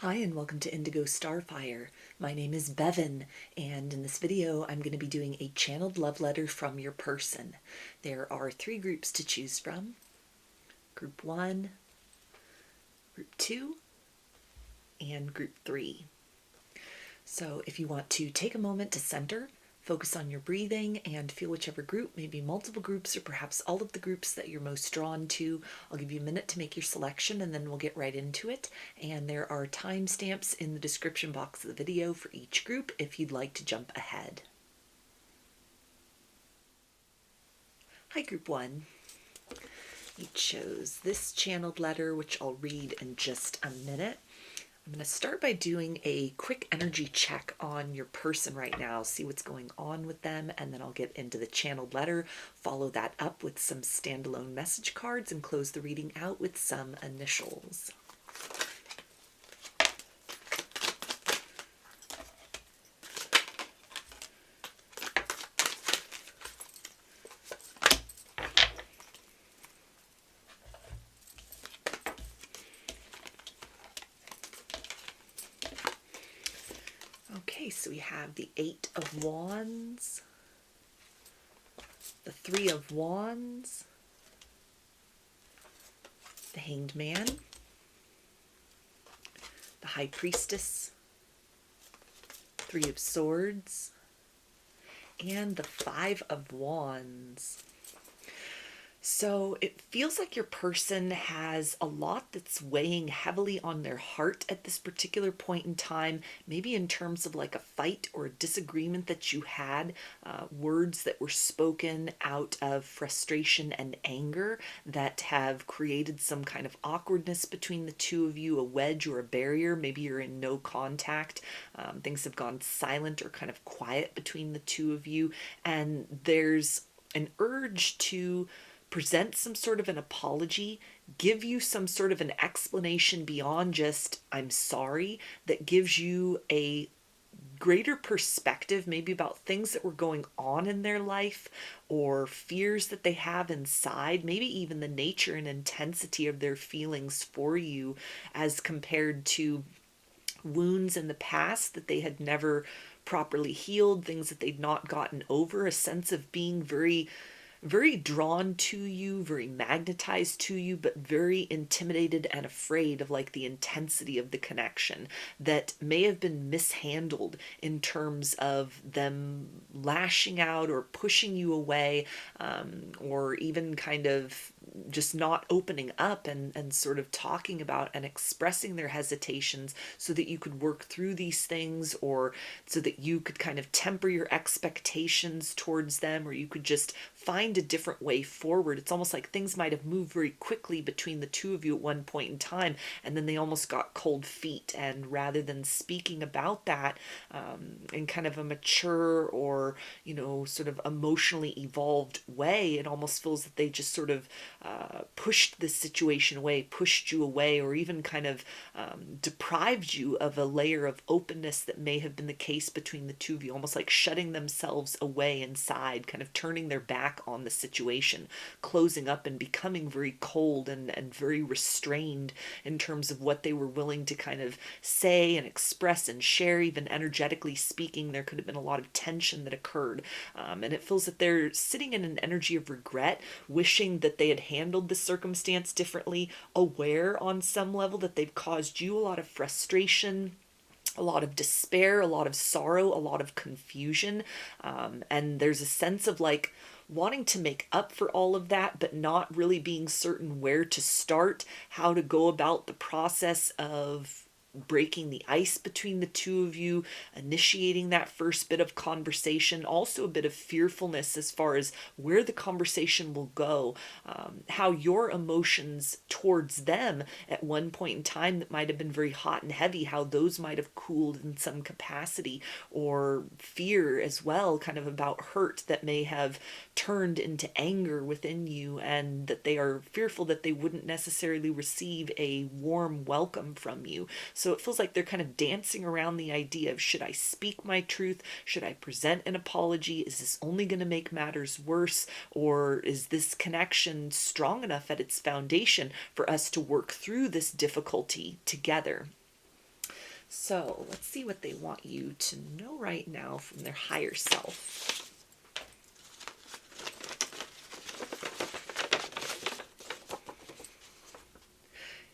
Hi and welcome to Indigo Starfire. My name is Bevin, and in this video I'm going to be doing a channeled love letter from your person. There are 3 groups to choose from. Group 1, Group 2, and Group 3. So if you want to take a moment to center, focus on your breathing, and feel whichever group, maybe multiple groups or perhaps all of the groups that you're most drawn to. I'll give you a minute to make your selection and then we'll get right into it. And there are timestamps in the description box of the video for each group if you'd like to jump ahead. Hi, Group 1. You chose this channeled letter, which I'll read in just a minute. I'm going to start by doing a quick energy check on your person right now, see what's going on with them, and then I'll get into the channeled letter, follow that up with some standalone message cards, and close the reading out with some initials. Okay, so we have the 8 of Wands, the 3 of Wands, the Hanged Man, the High Priestess, 3 of Swords, and the 5 of Wands. So it feels like your person has a lot that's weighing heavily on their heart at this particular point in time, maybe in terms of like a fight or a disagreement that you had, words that were spoken out of frustration and anger that have created some kind of awkwardness between the two of you, a wedge or a barrier. Maybe you're in no contact. Things have gone silent or kind of quiet between the two of you, and there's an urge to present some sort of an apology, give you some sort of an explanation beyond just "I'm sorry," that gives you a greater perspective maybe about things that were going on in their life or fears that they have inside, maybe even the nature and intensity of their feelings for you as compared to wounds in the past that they had never properly healed, things that they'd not gotten over, a sense of being very drawn to you, very magnetized to you, but very intimidated and afraid of like the intensity of the connection that may have been mishandled in terms of them lashing out or pushing you away, or even kind of just not opening up and sort of talking about and expressing their hesitations so that you could work through these things, or so that you could kind of temper your expectations towards them, or you could just find a different way forward. It's almost like things might have moved very quickly between the two of you at one point in time, and then they almost got cold feet. And rather than speaking about that in kind of a mature or, sort of emotionally evolved way, it almost feels that they just sort of pushed this situation away, pushed you away, or even kind of deprived you of a layer of openness that may have been the case between the two of you, almost like shutting themselves away inside, kind of turning their back on the situation, closing up and becoming very cold and very restrained in terms of what they were willing to kind of say and express and share. Even energetically speaking, there could have been a lot of tension that occurred, and it feels that they're sitting in an energy of regret, wishing that they had handled the circumstance differently, aware on some level that they've caused you a lot of frustration, a lot of despair, a lot of sorrow, a lot of confusion, and there's a sense of like wanting to make up for all of that, but not really being certain where to start, how to go about the process of breaking the ice between the two of you, initiating that first bit of conversation. Also a bit of fearfulness as far as where the conversation will go, how your emotions towards them at one point in time that might have been very hot and heavy, how those might have cooled in some capacity, or fear as well, kind of about hurt that may have turned into anger within you, and that they are fearful that they wouldn't necessarily receive a warm welcome from you. So it feels like they're kind of dancing around the idea of, should I speak my truth? Should I present an apology? Is this only going to make matters worse? Or is this connection strong enough at its foundation for us to work through this difficulty together? So let's see what they want you to know right now from their higher self.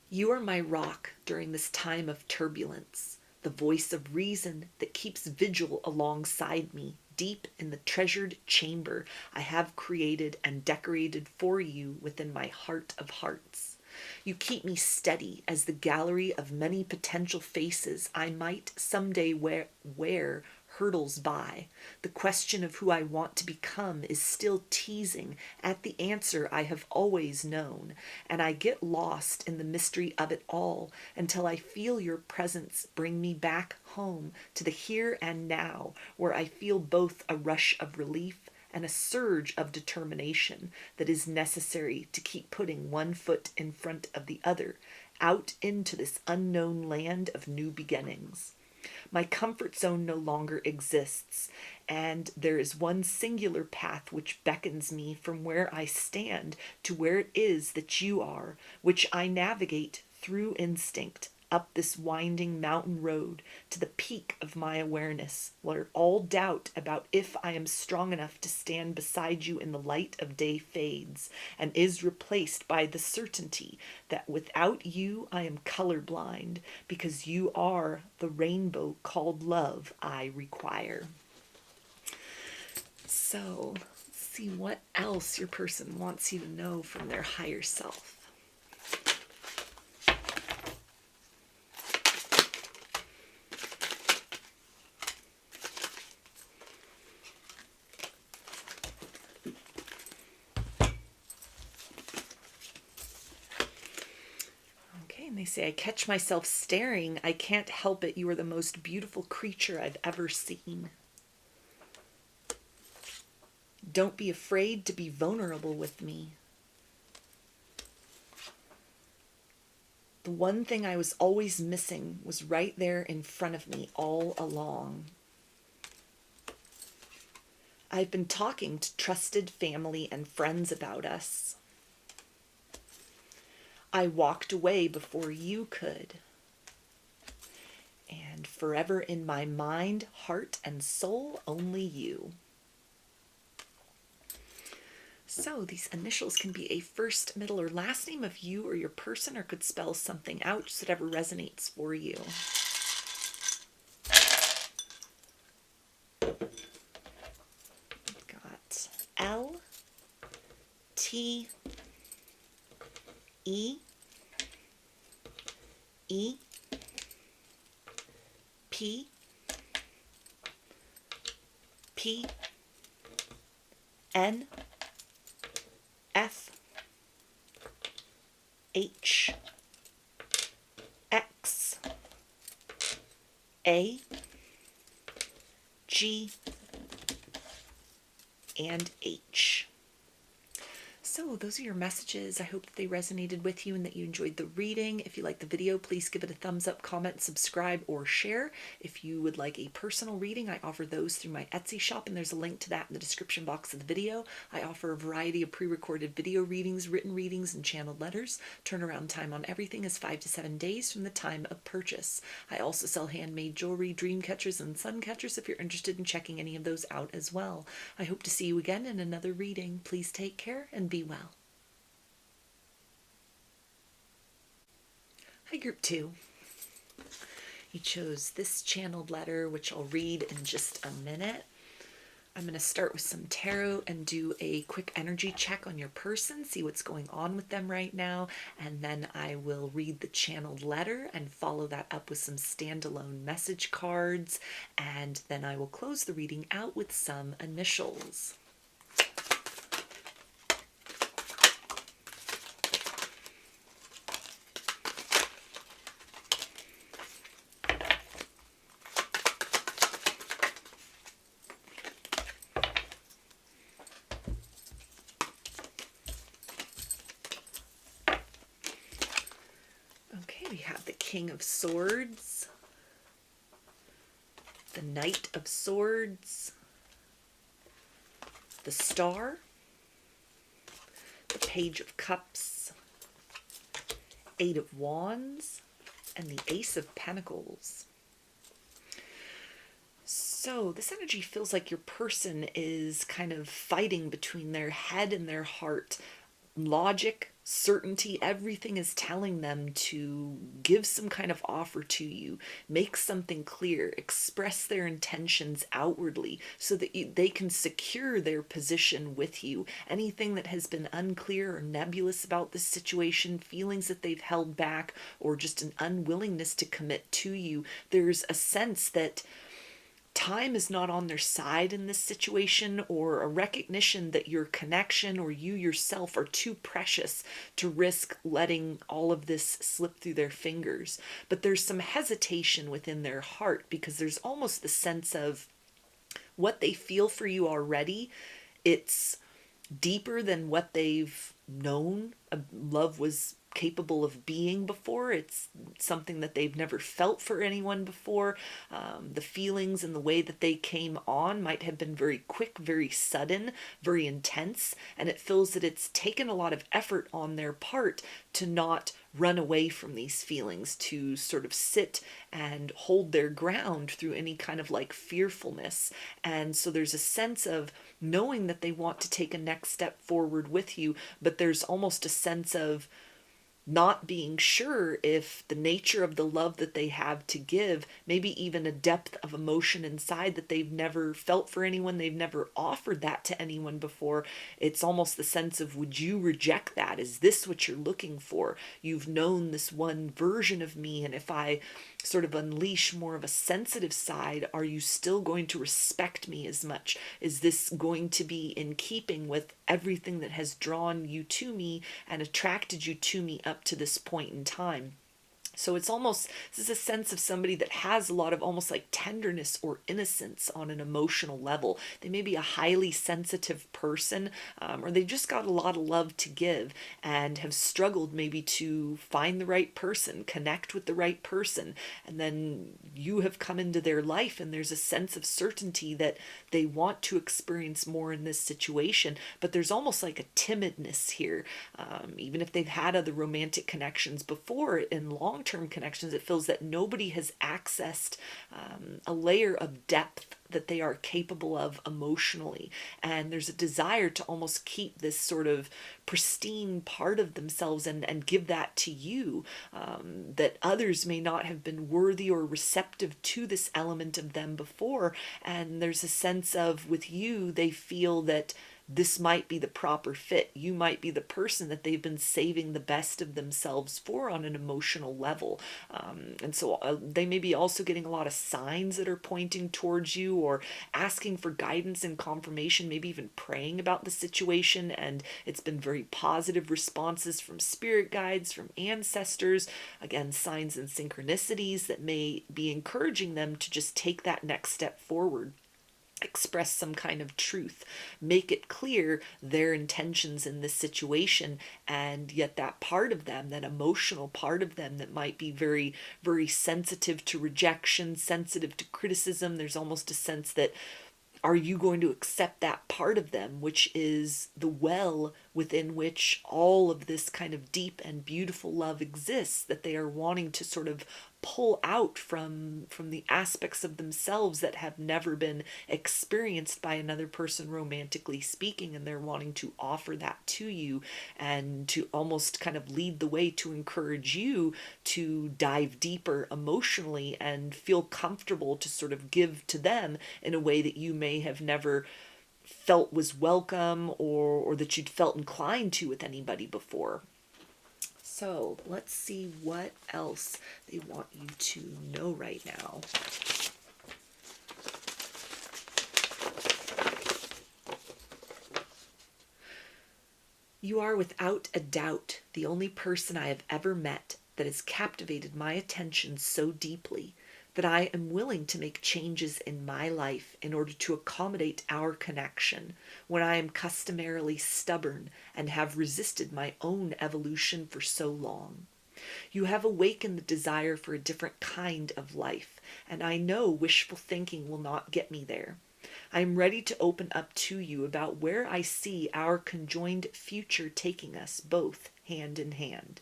You are my rock during this time of turbulence, the voice of reason that keeps vigil alongside me, deep in the treasured chamber I have created and decorated for you within my heart of hearts. You keep me steady as the gallery of many potential faces I might someday wear hurtles by. The question of who I want to become is still teasing at the answer I have always known, and I get lost in the mystery of it all until I feel your presence bring me back home to the here and now, where I feel both a rush of relief and a surge of determination that is necessary to keep putting one foot in front of the other out into this unknown land of new beginnings. My comfort zone no longer exists, and there is one singular path which beckons me from where I stand to where it is that you are, which I navigate through instinct, up this winding mountain road to the peak of my awareness, where all doubt about if I am strong enough to stand beside you in the light of day fades, and is replaced by the certainty that without you I am colorblind, because you are the rainbow called love I require. So, let's see what else your person wants you to know from their higher self. And they say, I catch myself staring. I can't help it. You are the most beautiful creature I've ever seen. Don't be afraid to be vulnerable with me. The one thing I was always missing was right there in front of me all along. I've been talking to trusted family and friends about us. I walked away before you could. And forever in my mind, heart, and soul, only you. So these initials can be a first, middle, or last name of you or your person, or could spell something out, just whatever resonates for you. We've got L, T, E, E, P, P, N, F, H, X, A, G, and H. So those are your messages. I hope that they resonated with you and that you enjoyed the reading. If you liked the video, please give it a thumbs up, comment, subscribe, or share. If you would like a personal reading, I offer those through my Etsy shop, and there's a link to that in the description box of the video. I offer a variety of pre-recorded video readings, written readings, and channeled letters. Turnaround time on everything is 5 to 7 days from the time of purchase. I also sell handmade jewelry, dream catchers, and sun catchers if you're interested in checking any of those out as well. I hope to see you again in another reading. Please take care and be well. Hi, Group 2. You chose this channeled letter, which I'll read in just a minute. I'm going to start with some tarot and do a quick energy check on your person, see what's going on with them right now, and then I will read the channeled letter and follow that up with some standalone message cards, and then I will close the reading out with some initials. Okay, we have the King of Swords, the Knight of Swords, the Star, the Page of Cups, Eight of Wands, and the Ace of Pentacles. So this energy feels like your person is kind of fighting between their head and their heart. Logic, certainty, everything is telling them to give some kind of offer to you, make something clear, express their intentions outwardly so that they can secure their position with you. Anything that has been unclear or nebulous about this situation, feelings that they've held back, or just an unwillingness to commit to you, there's a sense that time is not on their side in this situation, or a recognition that your connection or you yourself are too precious to risk letting all of this slip through their fingers. But there's some hesitation within their heart, because there's almost the sense of what they feel for you already. It's deeper than what they've known love was capable of being before. It's something that they've never felt for anyone before. The feelings and the way that they came on might have been very quick, very sudden, very intense, and it feels that it's taken a lot of effort on their part to not run away from these feelings, to sort of sit and hold their ground through any kind of like fearfulness. And so there's a sense of knowing that they want to take a next step forward with you, but there's almost a sense of not being sure if the nature of the love that they have to give, maybe even a depth of emotion inside that they've never felt for anyone, they've never offered that to anyone before. It's almost the sense of, would you reject that? Is this what you're looking for? You've known this one version of me, and if I sort of unleash more of a sensitive side, are you still going to respect me as much? Is this going to be in keeping with everything that has drawn you to me and attracted you to me up to this point in time? So it's almost, this is a sense of somebody that has a lot of almost like tenderness or innocence on an emotional level. They may be a highly sensitive person, or they just got a lot of love to give and have struggled maybe to find the right person, connect with the right person. And then you have come into their life and there's a sense of certainty that they want to experience more in this situation. But there's almost like a timidness here. Even if they've had other romantic connections before, in long-term connections, it feels that nobody has accessed a layer of depth that they are capable of emotionally. And there's a desire to almost keep this sort of pristine part of themselves and give that to you, that others may not have been worthy or receptive to this element of them before. And there's a sense of, with you, they feel that this might be the proper fit. You might be the person that they've been saving the best of themselves for on an emotional level. And so they may be also getting a lot of signs that are pointing towards you, or asking for guidance and confirmation, maybe even praying about the situation. And it's been very positive responses from spirit guides, from ancestors. Again, signs and synchronicities that may be encouraging them to just take that next step forward. Express some kind of truth, make it clear their intentions in this situation. And yet that part of them, that emotional part of them that might be very, very sensitive to rejection, sensitive to criticism, there's almost a sense that, are you going to accept that part of them, which is the well within which all of this kind of deep and beautiful love exists, that they are wanting to sort of pull out from the aspects of themselves that have never been experienced by another person, romantically speaking, and they're wanting to offer that to you and to almost kind of lead the way to encourage you to dive deeper emotionally and feel comfortable to sort of give to them in a way that you may have never felt was welcome, or that you'd felt inclined to with anybody before. So let's see what else they want you to know right now. You are without a doubt the only person I have ever met that has captivated my attention so deeply that I am willing to make changes in my life in order to accommodate our connection, when I am customarily stubborn and have resisted my own evolution for so long. You have awakened the desire for a different kind of life, and I know wishful thinking will not get me there. I am ready to open up to you about where I see our conjoined future taking us both hand in hand.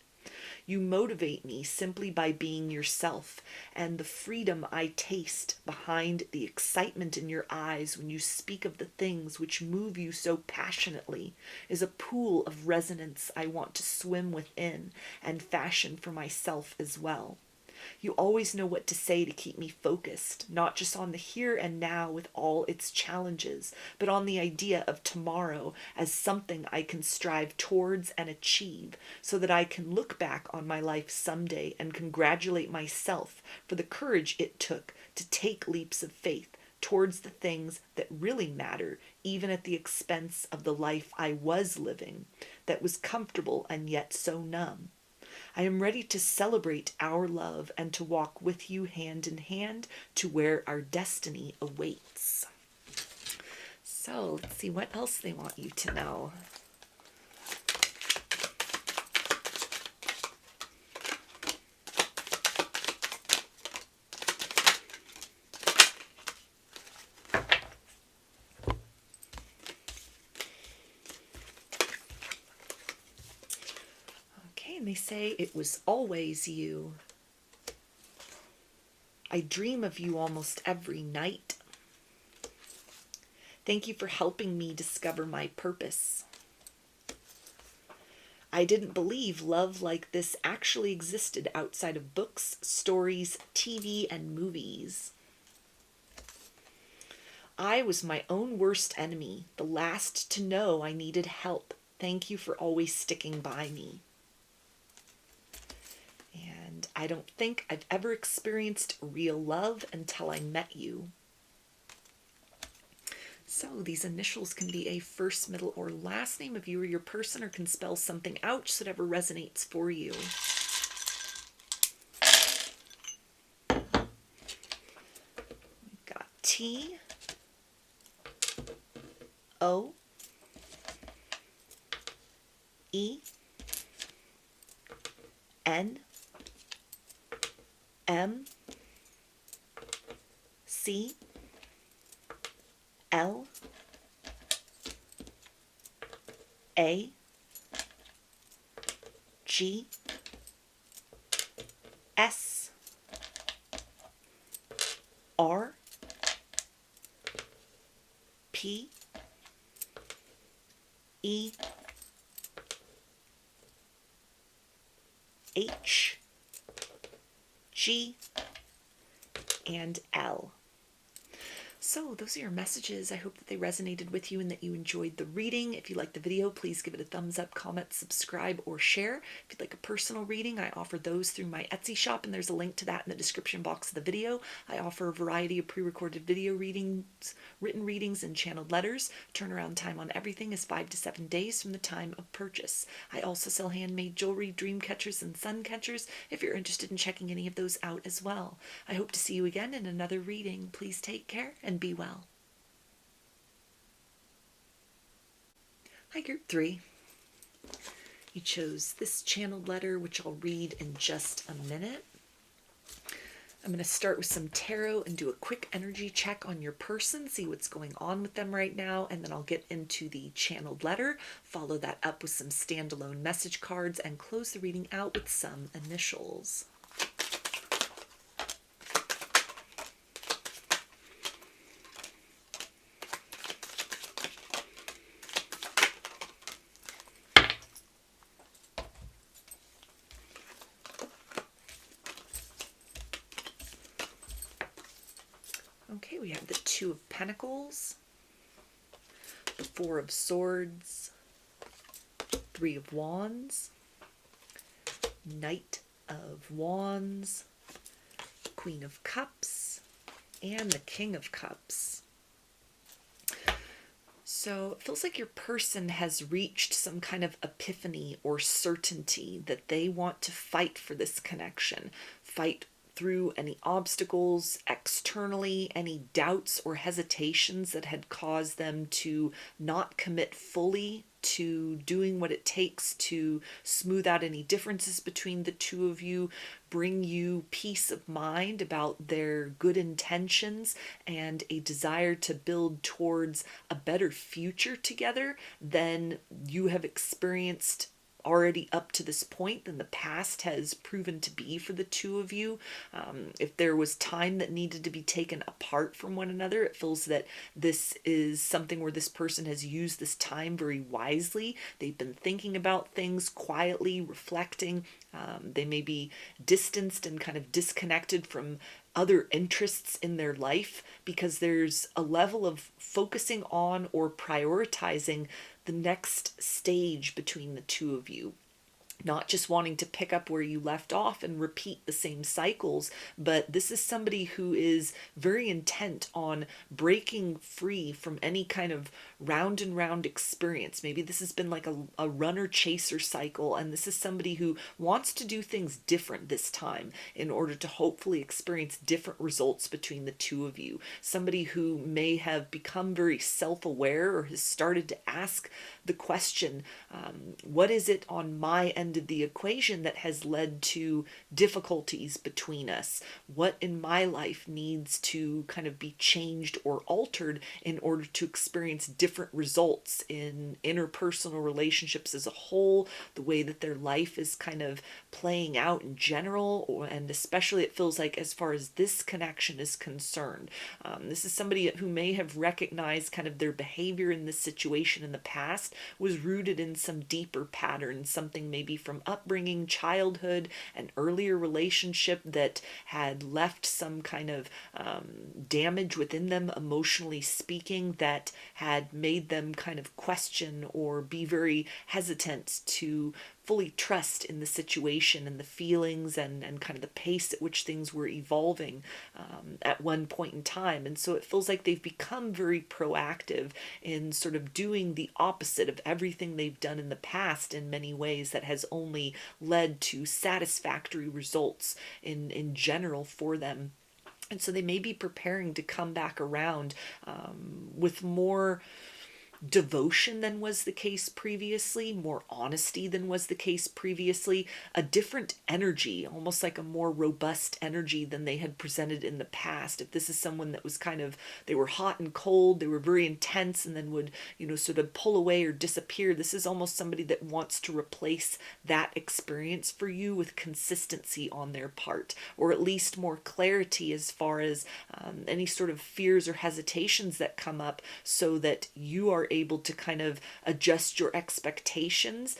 You motivate me simply by being yourself, and the freedom I taste behind the excitement in your eyes when you speak of the things which move you so passionately is a pool of resonance I want to swim within and fashion for myself as well. You always know what to say to keep me focused, not just on the here and now with all its challenges, but on the idea of tomorrow as something I can strive towards and achieve, so that I can look back on my life someday and congratulate myself for the courage it took to take leaps of faith towards the things that really matter, even at the expense of the life I was living, that was comfortable and yet so numb. I am ready to celebrate our love and to walk with you hand in hand to where our destiny awaits. So let's see what else they want you to know. And they say it was always you. I dream of you almost every night. Thank you for helping me discover my purpose. I didn't believe love like this actually existed outside of books, stories, TV, and movies. I was my own worst enemy, the last to know I needed help. Thank you for always sticking by me. And I don't think I've ever experienced real love until I met you. So these initials can be a first, middle, or last name of you or your person, or can spell something out, just whatever resonates for you. We've got T, O, E, N, M, C, L, A, G, S, R, P, E, H, G, and L. So those are your messages. I hope that they resonated with you and that you enjoyed the reading. If you liked the video, please give it a thumbs up, comment, subscribe, or share. If you'd like a personal reading, I offer those through my Etsy shop, and there's a link to that in the description box of the video. I offer a variety of pre-recorded video readings, written readings, and channeled letters. Turnaround time on everything is 5 to 7 days from the time of purchase. I also sell handmade jewelry, dream catchers, and sun catchers if you're interested in checking any of those out as well. I hope to see you again in another reading. Please take care and be well. Hi, Group 3. You chose this channeled letter, which I'll read in just a minute. I'm going to start with some tarot and do a quick energy check on your person, see what's going on with them right now, and then I'll get into the channeled letter, follow that up with some standalone message cards, and close the reading out with some initials. Okay, we have the Two of Pentacles, the Four of Swords, Three of Wands, Knight of Wands, Queen of Cups, and the King of Cups. So it feels like your person has reached some kind of epiphany or certainty that they want to fight for this connection, fight through any obstacles externally, any doubts or hesitations that had caused them to not commit fully to doing what it takes to smooth out any differences between the two of you, bring you peace of mind about their good intentions and a desire to build towards a better future together than you have experienced already up to this point than the past has proven to be for the two of you. If there was time that needed to be taken apart from one another, it feels that this is something where this person has used this time very wisely. They've been thinking about things quietly, reflecting. They may be distanced and kind of disconnected from other interests in their life because there's a level of focusing on or prioritizing the next stage between the two of you. Not just wanting to pick up where you left off and repeat the same cycles, but this is somebody who is very intent on breaking free from any kind of round and round experience. Maybe this has been like a runner-chaser cycle, and this is somebody who wants to do things different this time in order to hopefully experience different results between the two of you. Somebody who may have become very self-aware or has started to ask the question, what is it on my end of the equation that has led to difficulties between us? What in my life needs to kind of be changed or altered in order to experience different results in interpersonal relationships as a whole, the way that their life is kind of playing out in general, and especially it feels like as far as this connection is concerned. This is somebody who may have recognized kind of their behavior in this situation in the past was rooted in some deeper pattern, something maybe from upbringing, childhood, an earlier relationship that had left some kind of damage within them, emotionally speaking, that had made them kind of question or be very hesitant to fully trust in the situation and the feelings and kind of the pace at which things were evolving at one point in time. And so it feels like they've become very proactive in sort of doing the opposite of everything they've done in the past in many ways that has only led to satisfactory results in general for them. And so they may be preparing to come back around with more devotion than was the case previously, more honesty than was the case previously, a different energy, almost like a more robust energy than they had presented in the past. If this is someone that was kind of, they were hot and cold, they were very intense and then would, sort of pull away or disappear, this is almost somebody that wants to replace that experience for you with consistency on their part, or at least more clarity as far as any sort of fears or hesitations that come up, so that you are able to kind of adjust your expectations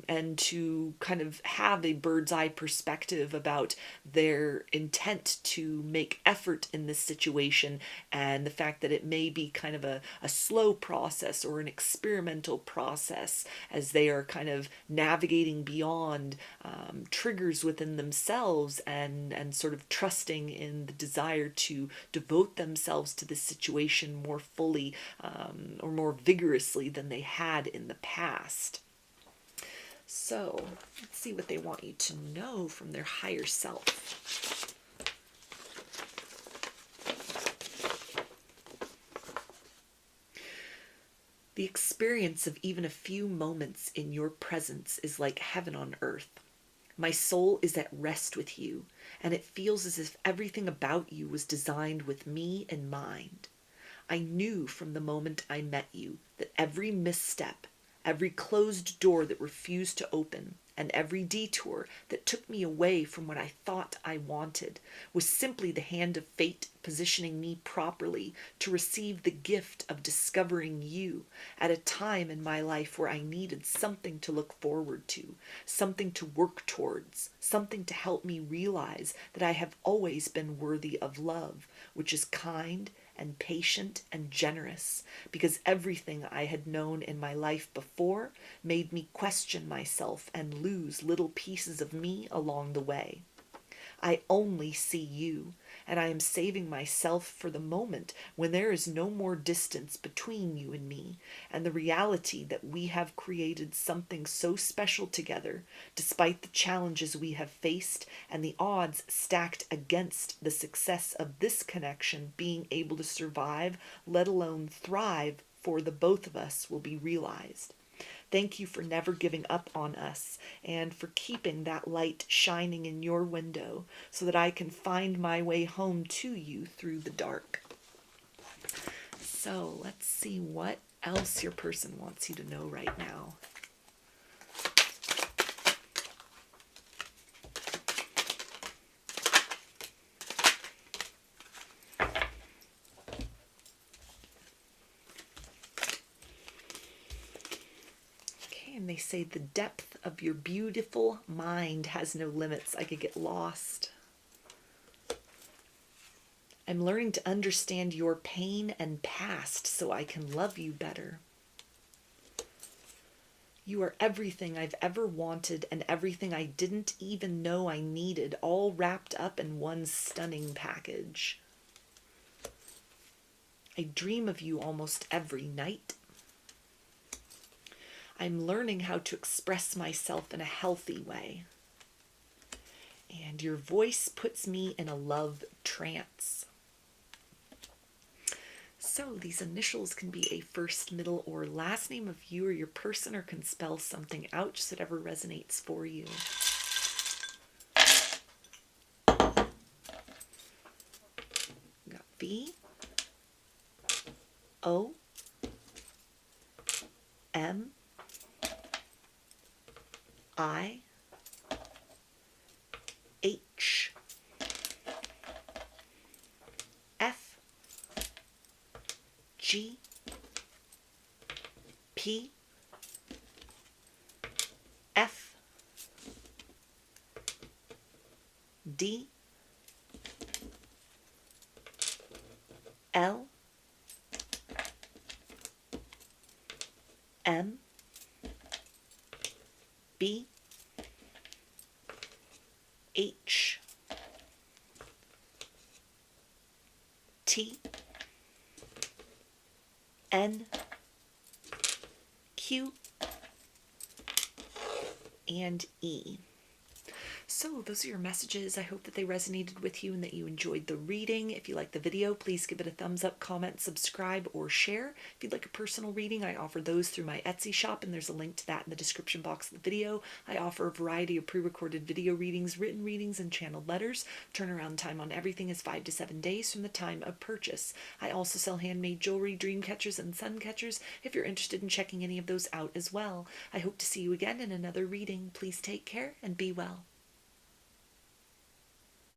and to kind of have a bird's eye perspective about their intent to make effort in this situation, and the fact that it may be kind of a slow process or an experimental process as they are kind of navigating beyond triggers within themselves and sort of trusting in the desire to devote themselves to this situation more fully or more vigorously than they had in the past. So let's see what they want you to know from their higher self. The experience of even a few moments in your presence is like heaven on earth. My soul is at rest with you, and it feels as if everything about you was designed with me in mind. I knew from the moment I met you that every misstep, every closed door that refused to open, and every detour that took me away from what I thought I wanted was simply the hand of fate positioning me properly to receive the gift of discovering you at a time in my life where I needed something to look forward to, something to work towards, something to help me realize that I have always been worthy of love, which is kind and patient and generous, because everything I had known in my life before made me question myself and lose little pieces of me along the way. I only see you, and I am saving myself for the moment when there is no more distance between you and me, and the reality that we have created something so special together, despite the challenges we have faced and the odds stacked against the success of this connection being able to survive, let alone thrive, for the both of us will be realized. Thank you for never giving up on us and for keeping that light shining in your window so that I can find my way home to you through the dark. So let's see what else your person wants you to know right now. they say the depth of your beautiful mind has no limits. I could get lost. I'm learning to understand your pain and past so I can love you better. You are everything I've ever wanted and everything I didn't even know I needed, all wrapped up in one stunning package. I dream of you almost every night. I'm learning how to express myself in a healthy way. And your voice puts me in a love trance. So these initials can be a first, middle, or last name of you or your person, or can spell something out, just whatever resonates for you. We got V, O, M, I, H, F, G, P, F, D, L, M, B, H, T, N, Q, and E. So those are your messages. I hope that they resonated with you and that you enjoyed the reading. If you like the video, please give it a thumbs up, comment, subscribe, or share. If you'd like a personal reading, I offer those through my Etsy shop, and there's a link to that in the description box of the video. I offer a variety of pre-recorded video readings, written readings, and channeled letters. Turnaround time on everything is 5 to 7 days from the time of purchase. I also sell handmade jewelry, dream catchers, and sun catchers if you're interested in checking any of those out as well. I hope to see you again in another reading. Please take care and be well.